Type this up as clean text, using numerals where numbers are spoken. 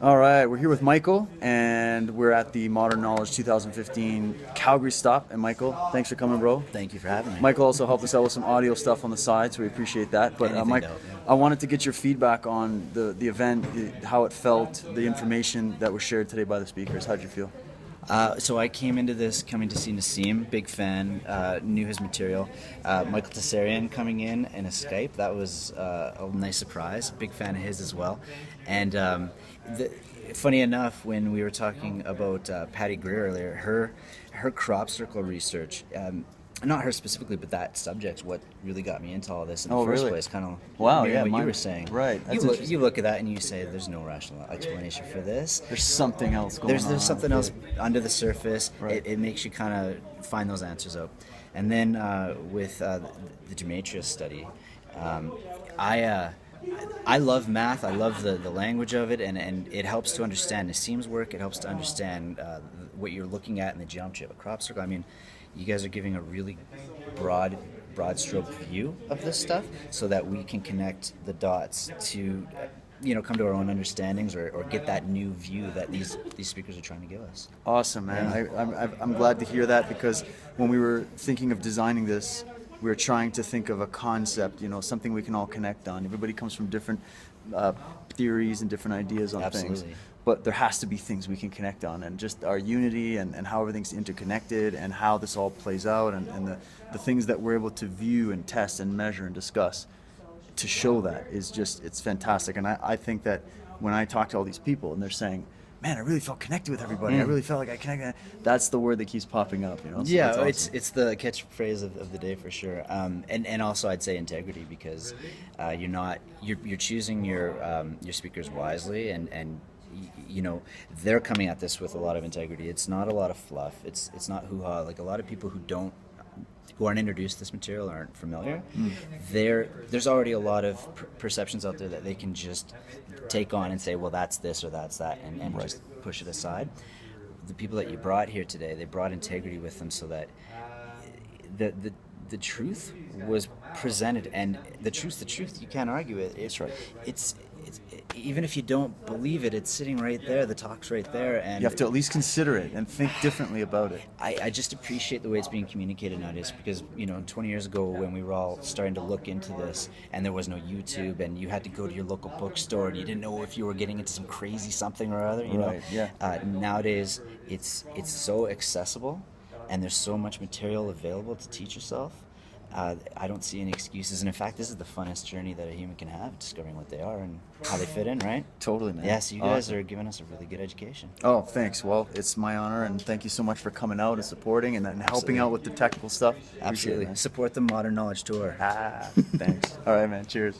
All right, we're here with Michael, and we're at the Modern Knowledge 2015 Calgary stop. And Michael, thanks for coming, bro. Thank you for having me. Michael also helped us out with some audio stuff on the side, so we appreciate that. But Mike, I wanted to get your feedback on the event, how it felt, the information that was shared today by the speakers. How'd you feel? So I came into this coming to see Nassim, big fan, knew his material. Michael Tessarian coming in a Skype, that was a nice surprise. Big fan of his as well. And funny enough, when we were talking about Patty Greer earlier, her crop circle research, not her specifically, but that subject's what really got me into all this in the first place. Kind of wow, what you were saying. Right. You look at that and you say, there's no rational explanation for this. There's something else going on. There's something else under the surface. Right. It makes you kind of find those answers out. And then with the Demetrius study, I love math. I love the language of it, and it helps to understand Nassim's work. It helps to understand what you're looking at in the geometry of a crop circle. I mean, you guys are giving a really broad stroke view of this stuff so that we can connect the dots to come to our own understandings or get that new view that these speakers are trying to give us. Awesome, man. Yeah. I'm glad to hear that, because when we were thinking of designing this, we were trying to think of a concept, something we can all connect on. Everybody comes from different theories and different ideas on things. But there has to be things we can connect on, and just our unity and how everything's interconnected and how this all plays out, and the things that we're able to view and test and measure and discuss to show that is just, it's fantastic. And I think that when I talk to all these people and they're saying, man, I really felt connected with everybody. I really felt like I connected. That's the word that keeps popping up. So yeah, awesome. It's the catchphrase of the day for sure. And also I'd say integrity, because you're choosing your speakers wisely, and they're coming at this with a lot of integrity. It's not a lot of fluff. It's not hoo-ha. Like a lot of people who aren't introduced to this material, aren't familiar, there's already a lot of perceptions out there that they can just take on and say, well, that's this or that's that, and right. just push it aside. The people that you brought here today, they brought integrity with them, so that the truth was presented, and the truth you can't argue it. That's right. It's even if you don't believe it, it's sitting right there. The talk's right there, and you have to at least consider it and think differently about it. I just appreciate the way it's being communicated nowadays, because 20 years ago when we were all starting to look into this and there was no YouTube and you had to go to your local bookstore and you didn't know if you were getting into some crazy something or other, Right, yeah. Nowadays it's so accessible and there's so much material available to teach yourself. I don't see any excuses, and in fact, this is the funnest journey that a human can have, discovering what they are and how they fit in, right? Totally, man. Yeah, so you guys are giving us a really good education. Oh, thanks. Well, it's my honor, and thank you so much for coming out and supporting and helping out with the technical stuff. Absolutely. Support the Modern Knowledge Tour. Thanks. All right, man. Cheers.